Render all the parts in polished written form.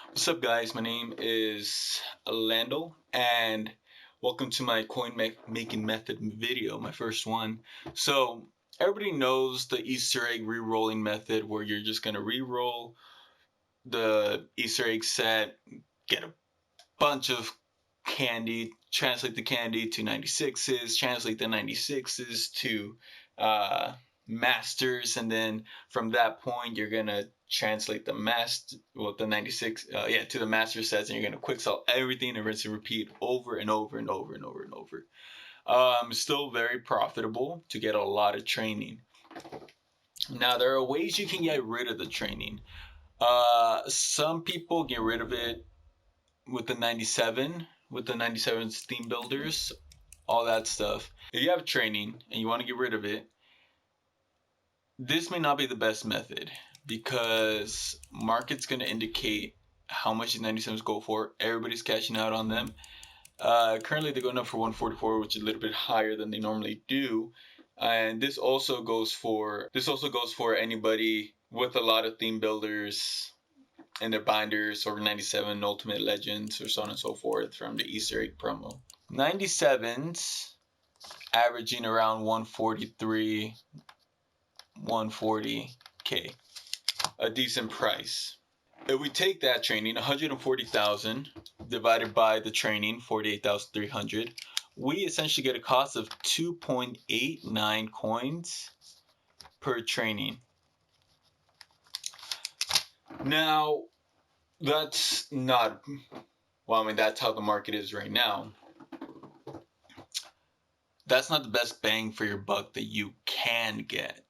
What's up, guys? My name is Lando, and welcome to my making method video, my first one. So, everybody knows the Easter egg re-rolling method where you're just going to re-roll the Easter egg set, get a bunch of candy, translate the candy to 96s, translate the 96s to uh, masters, and then from that point you're gonna translate the 96 to the master sets, and you're gonna quick sell everything and rinse and repeat over and over and over and over and over. Still very profitable to get a lot of training. Now there are ways you can get rid of the training. Some people get rid of it with the 97, with the 97 theme builders, all that stuff. If you have training and you want to get rid of it, this may not be the best method because market's going to indicate how much these 97s go for. Everybody's cashing out on them. Currently they're going up for 144, which is a little bit higher than they normally do. And this also goes for anybody with a lot of theme builders in their binders, or 97 Ultimate Legends, or so on and so forth from the Easter egg promo. 97s averaging around 143, 140k, a decent price. If we take that training, 140,000 divided by the training, 48,300, we essentially get a cost of 2.89 coins per training. Now, that's not, well, I mean, that's how the market is right now. That's not the best bang for your buck that you can get.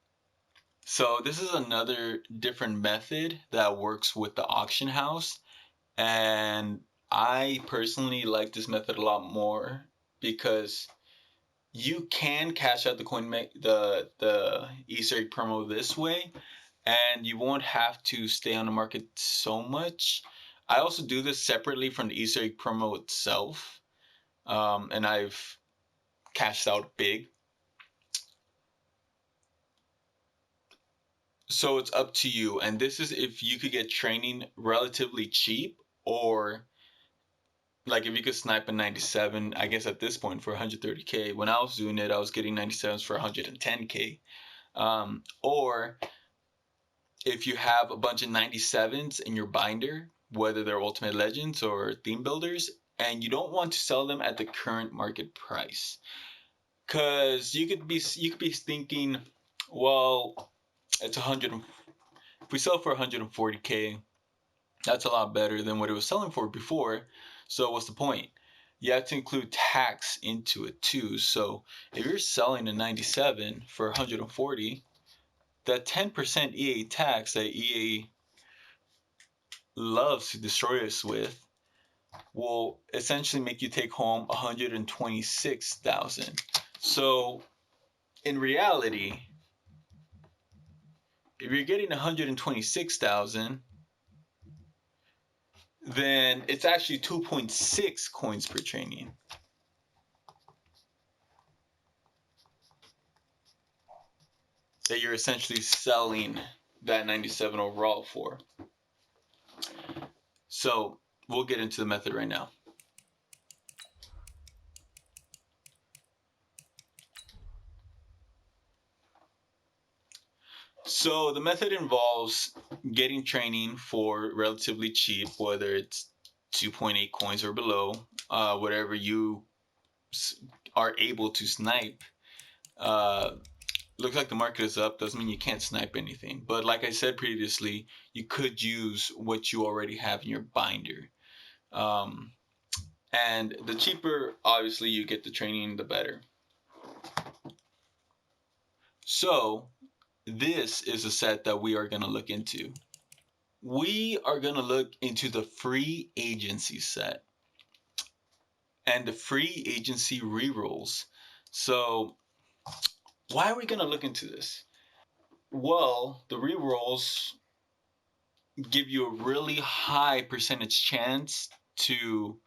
So this is another different method that works with the auction house, and I personally like this method a lot more because you can cash out the Easter egg promo this way, and you won't have to stay on the market so much. I also do this separately from the Easter egg promo itself, and I've cashed out big. So it's up to you. And this is if you could get training relatively cheap, or like if you could snipe a 97, I guess at this point for 130k. When I was doing it, I was getting 97s for 110k. Or if you have a bunch of 97s in your binder, whether they're Ultimate Legends or theme builders, and you don't want to sell them at the current market price, because you could be thinking, well, it's 100. If we sell for 140k, that's a lot better than what it was selling for before. So what's the point? You have to include tax into it too. So if you're selling a 97 for 140, that 10% EA tax that EA loves to destroy us with will essentially make you take home 126,000. So in reality, if you're getting 126,000, then it's actually 2.6 coins per training. That you're essentially selling that 97 overall for. So we'll get into the method right now. So the method involves getting training for relatively cheap, whether it's 2.8 coins or below, whatever you are able to snipe. Looks like the market is up, doesn't mean you can't snipe anything. But like I said previously, you could use what you already have in your binder. And the cheaper, obviously, you get the training, the better. So this is a set that we are going to look into. We are going to look into the free agency set and the free agency rerolls. So why are we going to look into this? Well, the rerolls give you a really high percentage chance to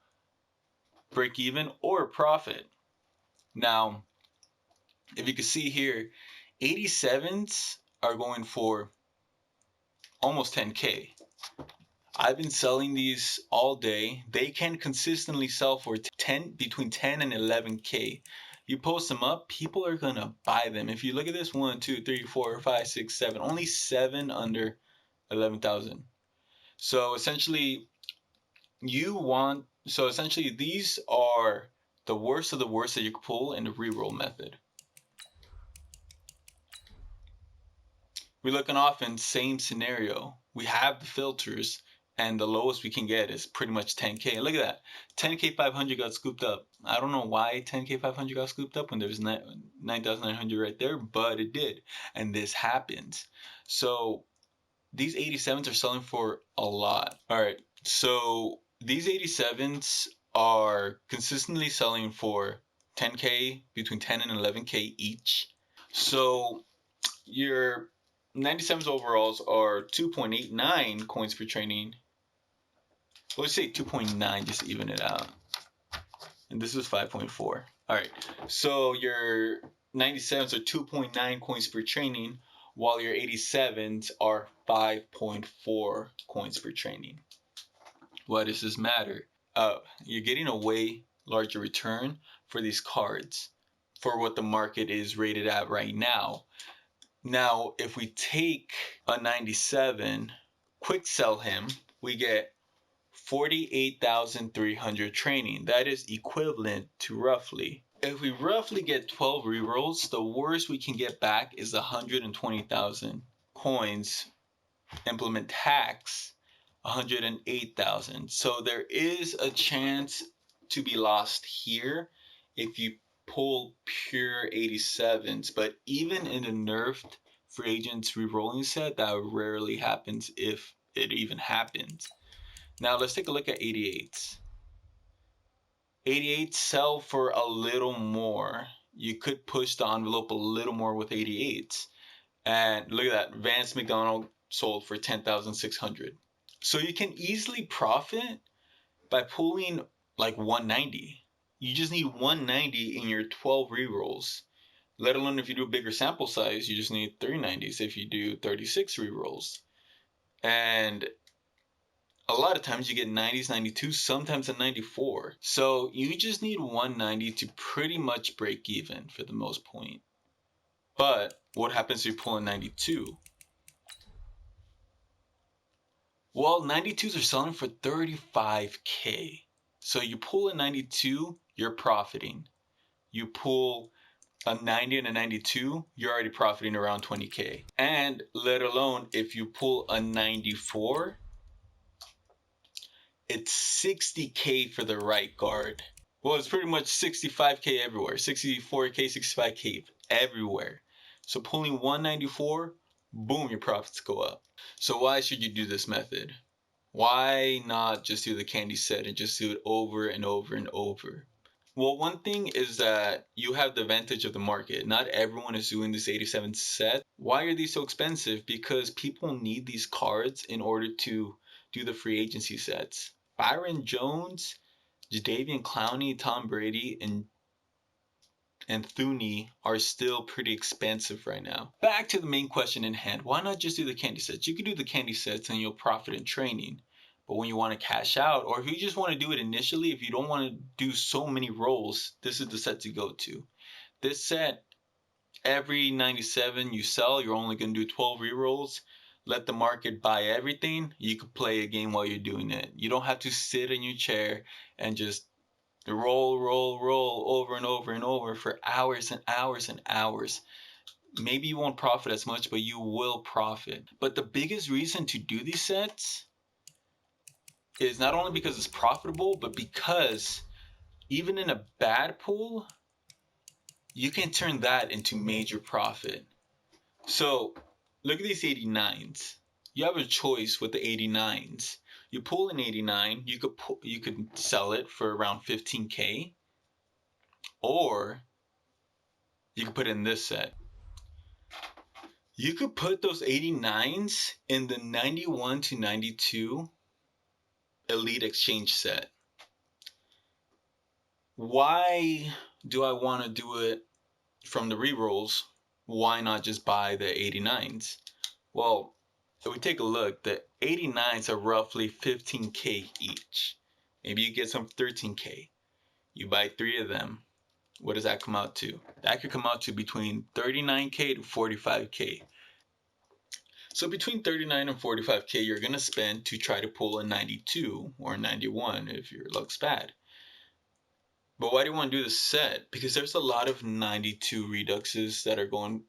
break even or profit. Now, if you can see here, 87s are going for almost 10k. I've been selling these all day. They can consistently sell for between 10 and 11K. You post them up, people are gonna buy them. If you look at this, 1, 2, 3, 4, 5, 6, 7, only 7 under 11,000. So essentially, these are the worst of the worst that you can pull in the reroll method. We're looking often, same scenario. We have the filters, and the lowest we can get is pretty much 10K. Look at that. 10K 500 got scooped up. I don't know why 10K 500 got scooped up when there was 9,900 right there, but it did. And this happens. So these 87s are selling for a lot. All right. So these 87s are consistently selling for 10K, between 10 and 11K each. So your 97s overalls are 2.89 coins per training. Well, let's say 2.9 just to even it out. And this is 5.4. All right. So your 97s are 2.9 coins per training, while your 87s are 5.4 coins per training. Why does this matter? You're getting a way larger return for these cards for what the market is rated at right now. Now, if we take a 97, quick sell him, we get 48,300 training. That is equivalent to roughly, if we roughly get 12 rerolls, the worst we can get back is 120,000 coins. Implement tax, 108,000. So there is a chance to be lost here if you pull pure 87s. But even in a nerfed free agents rerolling set, that rarely happens, if it even happens. Now let's take a look at 88s. 88s sell for a little more. You could push the envelope a little more with 88s. And look at that, Vance McDonald sold for 10,600. So you can easily profit by pulling like 190. You just need 190 in your 12 rerolls. Let alone if you do a bigger sample size, you just need 390s if you do 36 rerolls. And a lot of times you get 90s, 92s, sometimes a 94. So you just need 190 to pretty much break even for the most point. But what happens if you pull a 92? Well, 92s are selling for 35K. So you pull a 92, you're profiting. You pull a 90 and a 92, you're already profiting around 20K. And let alone if you pull a 94, it's 60K for the right guard. Well, it's pretty much 65K everywhere. 64K, 65K everywhere. So pulling 194, boom, your profits go up. So why should you do this method? Why not just do the candy set and just do it over and over and over? Well, one thing is that you have the advantage of the market. Not everyone is doing this 87 set. Why are these so expensive? Because people need these cards in order to do the free agency sets. Byron Jones, Jadeveon Clowney, Tom Brady, and Thuney are still pretty expensive right now. Back to the main question in hand. Why not just do the candy sets? You can do the candy sets and you'll profit in training. But when you want to cash out, or if you just want to do it initially, if you don't want to do so many rolls, this is the set to go to. This set, every 97 you sell, you're only going to do 12 rerolls. Let the market buy everything. You can play a game while you're doing it. You don't have to sit in your chair and just roll over and over and over for hours and hours and hours. Maybe you won't profit as much, but you will profit. But the biggest reason to do these sets is not only because it's profitable, but because even in a bad pool, you can turn that into major profit. So look at these 89s. You have a choice with the 89s. You pull an 89, you could sell it for around 15K, or you could put it in this set. You could put those 89s in the 91 to 92 Elite Exchange set. Why do I want to do it from the rerolls? Why not just buy the 89s? Well, if we take a look, the 89s are roughly 15K each. Maybe you get some 13K. You buy 3 of them. What does that come out to? That could come out to between 39K to 45K. So between 39 and 45K you're going to spend to try to pull a 92 or a 91 if your luck's bad. But why do you want to do this set? Because there's a lot of 92 reduxes that are going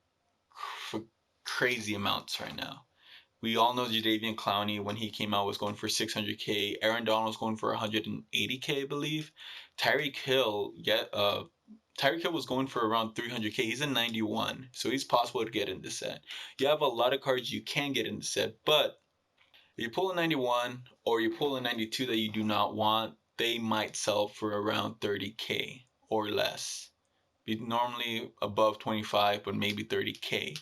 for crazy amounts right now. We all know Jadeveon Clowney, when he came out, was going for 600K. Aaron Donald was going for 180K, I believe. Tyreek Hill, Tyreek Hill was going for around 300K. He's a 91, so he's possible to get in this set. You have a lot of cards you can get in the set, but if you pull a 91 or you pull a 92 that you do not want, they might sell for around 30K or less. Be normally above 25, but maybe 30K.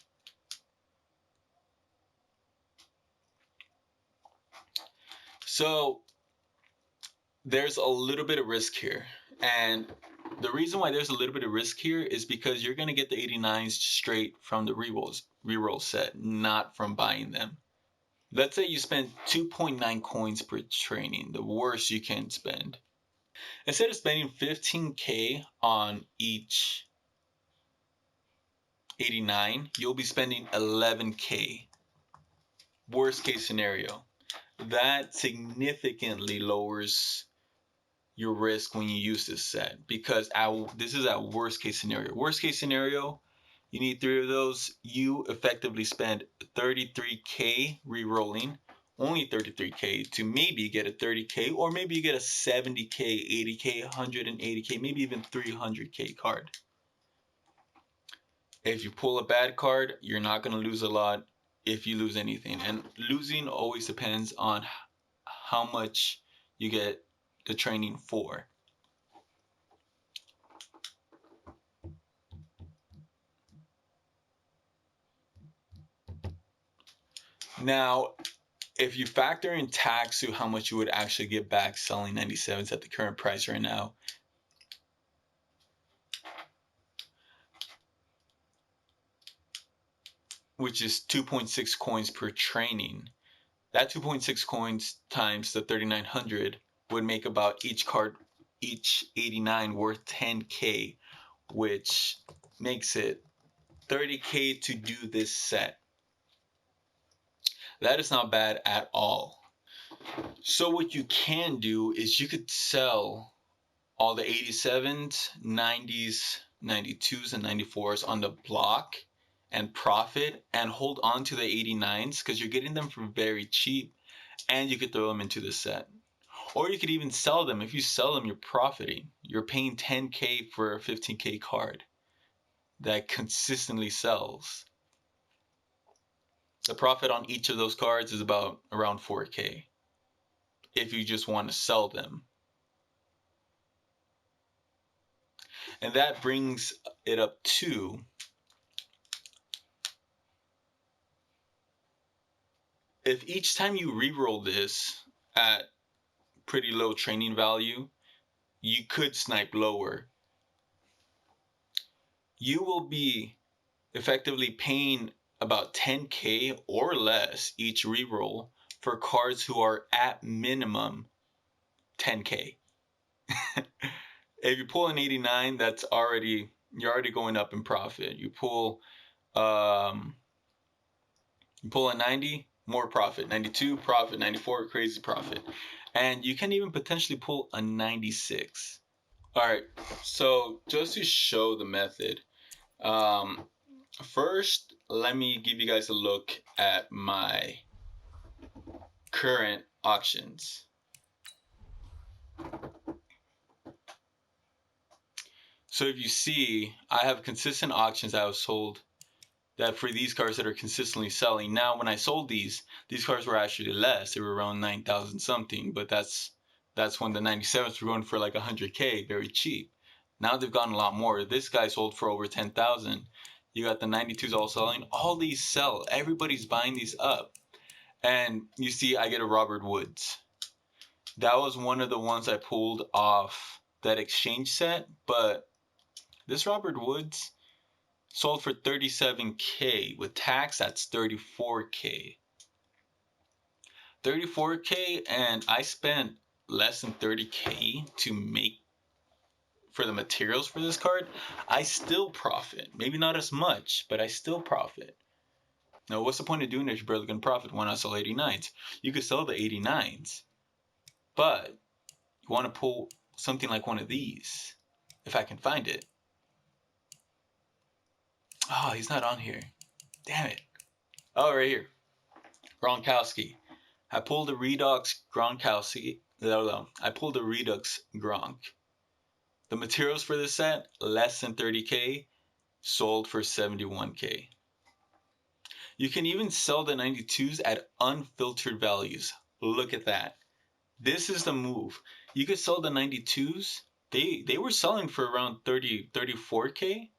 So there's a little bit of risk here. And the reason why there's a little bit of risk here is because you're going to get the 89s straight from the reroll set, not from buying them. Let's say you spend 2.9 coins per training, the worst you can spend. Instead of spending 15K on each 89, you'll be spending 11K. Worst case scenario. That significantly lowers your risk when you use this set, because this is our worst case scenario. Worst case scenario, you need 3 of those. You effectively spend 33K re-rolling, only 33K, to maybe get a 30K, or maybe you get a 70K, 80K, 180K, maybe even 300K card. If you pull a bad card, you're not going to lose a lot if you lose anything. And losing always depends on how much you get the training for. Now, if you factor in tax to how much you would actually get back selling 97s at the current price right now, which is 2.6 coins per training, that 2.6 coins times the 3,900 would make about each 89 worth 10K, which makes it 30K to do this set. That is not bad at all. So what you can do is you could sell all the 87s, 90s, 92s, and 94s on the block and profit, and hold on to the 89s because you're getting them for very cheap, and you could throw them into the set. Or you could even sell them. If you sell them, you're profiting. You're paying 10K for a 15K card that consistently sells. The profit on each of those cards is about around 4K if you just want to sell them. And that brings it up to if each time you reroll this at pretty low training value, you could snipe lower. You will be effectively paying about 10K or less each reroll for cards who are at minimum 10K. If you pull an 89, you're already going up in profit. You pull a 90, more profit. 92, profit. 94, crazy profit. And you can even potentially pull a 96. All right, so just to show the method, first let me give you guys a look at my current auctions. So if you see, I have consistent auctions that I've sold that for these cars that are consistently selling. Now, when I sold these cars were actually less. They were around 9,000 something, but that's when the 97s were going for like 100K, very cheap. Now they've gotten a lot more. This guy sold for over 10,000. You got the 92s all selling. All these sell. Everybody's buying these up. And you see, I get a Robert Woods. That was one of the ones I pulled off that exchange set, but this Robert Woods sold for 37K. With tax, that's 34K. 34K, and I spent less than 30K to make for the materials for this card, I still profit. Maybe not as much, but I still profit. Now, what's the point of doing it if you're barely going to profit? Why not sell 89s? You could sell the 89s, but you want to pull something like one of these, if I can find it. Oh, he's not on here. Damn it. Oh, right here. Gronkowski. I pulled a Redux Gronkowski. No, I pulled a Redux Gronk. The materials for this set, less than 30K, sold for 71K. You can even sell the 92s at unfiltered values. Look at that. This is the move. You could sell the 92s. They were selling for around 34K,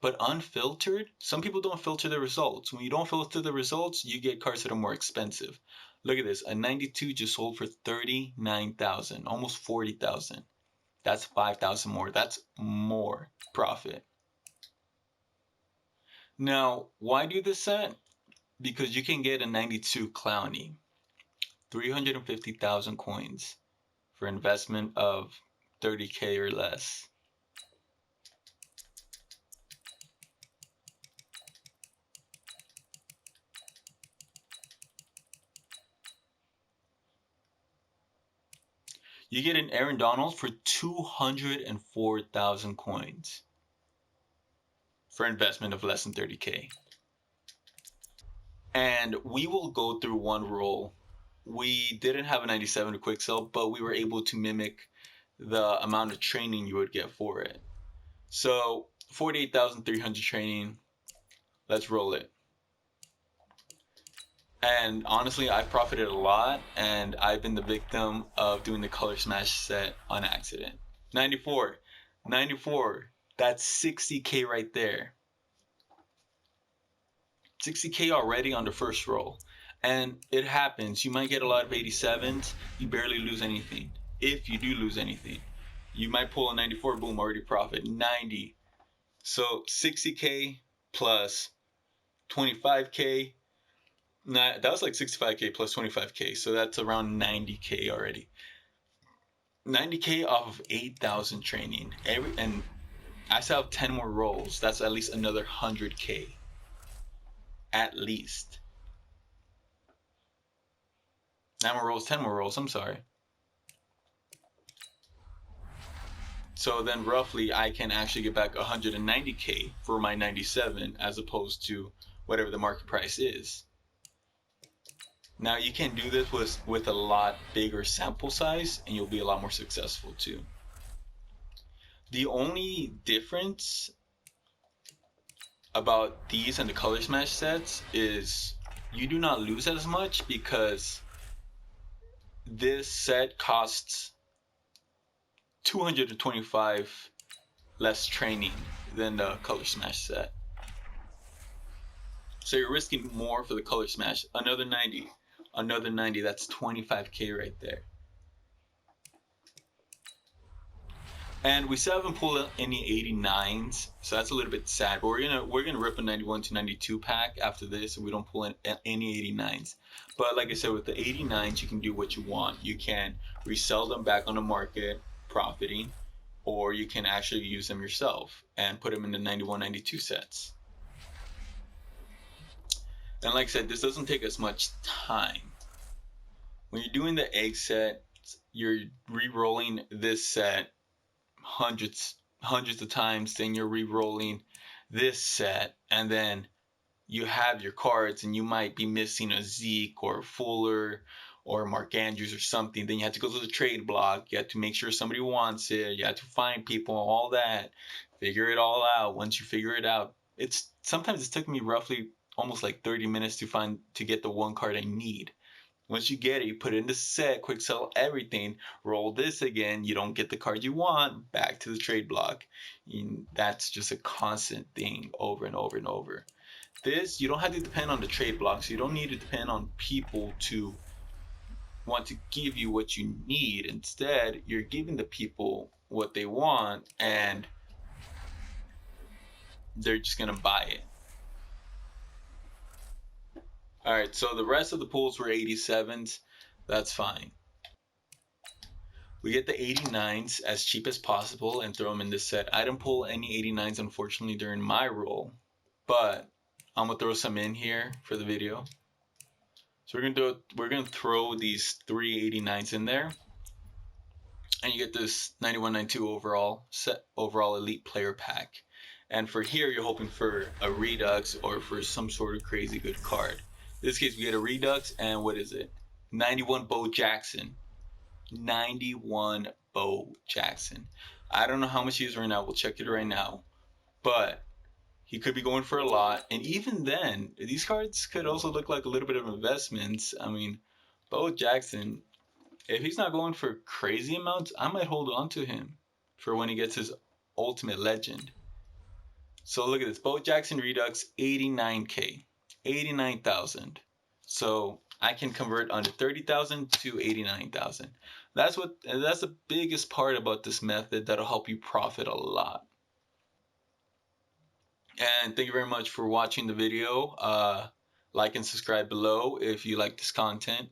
but unfiltered. Some people don't filter the results. When you don't filter the results, you get cards that are more expensive. Look at this. A 92 just sold for 39,000, almost 40,000. That's 5,000 more. That's more profit. Now, why do this set? Because you can get a 92 Clowny, 350,000 coins for investment of 30K or less. You get an Aaron Donald for 204,000 coins for investment of less than 30K. And we will go through one roll. We didn't have a 97 to quick sell, but we were able to mimic the amount of training you would get for it. So 48,300 training. Let's roll it. And honestly, I profited a lot, and I've been the victim of doing the color smash set on accident. 94. That's 60K right there. 60K already on the first roll. And it happens. You might get a lot of 87s. You barely lose anything. If you do lose anything, you might pull a 94. Boom, already profit. 90. So 60K plus 25K. That was like 65K plus 25K. So that's around 90K already. 90K off of 8,000 training. And I still have 10 more rolls. That's at least another 100K. At least. 9 more rolls, 10 more rolls, I'm sorry. So then roughly I can actually get back 190K for my 97 as opposed to whatever the market price is. Now you can do this with a lot bigger sample size and you'll be a lot more successful too. The only difference about these and the color smash sets is you do not lose as much because this set costs 225 less training than the color smash set. So you're risking more for the color smash. Another 90, that's 25K right there. And we still haven't pulled any 89s, so that's a little bit sad. But we're gonna rip a 91 to 92 pack after this, and we don't pull any 89s. But like I said, with the 89s, you can do what you want. You can resell them back on the market, profiting, or you can actually use them yourself and put them in the 91, 92 sets. And like I said, this doesn't take as much time. When you're doing the egg set, you're re-rolling this set hundreds of times, then you're re-rolling this set, and then you have your cards and you might be missing a Zeke or a Fuller or Mark Andrews or something. Then you have to go to the trade block, you have to make sure somebody wants it, you have to find people, all that, figure it all out. Once you figure it out, sometimes it's took me roughly almost like 30 minutes to get the one card I need. Once you get it, you put it in the set, quick sell everything, roll this again, you don't get the card you want, back to the trade block. And that's just a constant thing over and over and over. This, you don't have to depend on the trade blocks. You don't need to depend on people to want to give you what you need. Instead, you're giving the people what they want and they're just going to buy it. All right, so the rest of the pools were 87s. That's fine. We get the 89s as cheap as possible and throw them in this set. I didn't pull any 89s unfortunately during my roll, but I'm gonna throw some in here for the video. So we're gonna throw these three 89s in there, and you get this 91-92 overall elite player pack. And for here, you're hoping for a redux or for some sort of crazy good card. In this case, we get a redux, and what is it? 91 Bo Jackson. 91 Bo Jackson. I don't know how much he is right now. We'll check it right now. But he could be going for a lot. And even then, these cards could also look like a little bit of investments. I mean, Bo Jackson, if he's not going for crazy amounts, I might hold on to him for when he gets his ultimate legend. So look at this. Bo Jackson Redux, 89k. 89,000. So I can convert under 30,000 to 89,000. That's the biggest part about this method that'll help you profit a lot. And thank you very much for watching the video. Like and subscribe below if you like this content.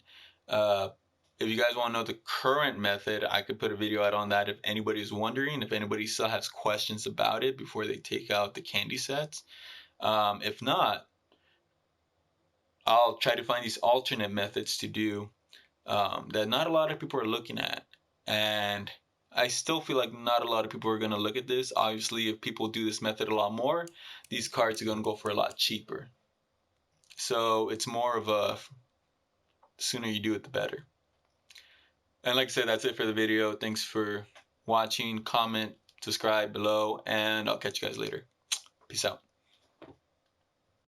If you guys want to know the current method, I could put a video out on that if anybody's wondering, if anybody still has questions about it before they take out the candy sets. If not, I'll try to find these alternate methods to do that not a lot of people are looking at. And I still feel like not a lot of people are going to look at this. Obviously, if people do this method a lot more, these cards are going to go for a lot cheaper. So it's more of a sooner you do it, the better. And like I said, that's it for the video. Thanks for watching. Comment, subscribe below, and I'll catch you guys later. Peace out.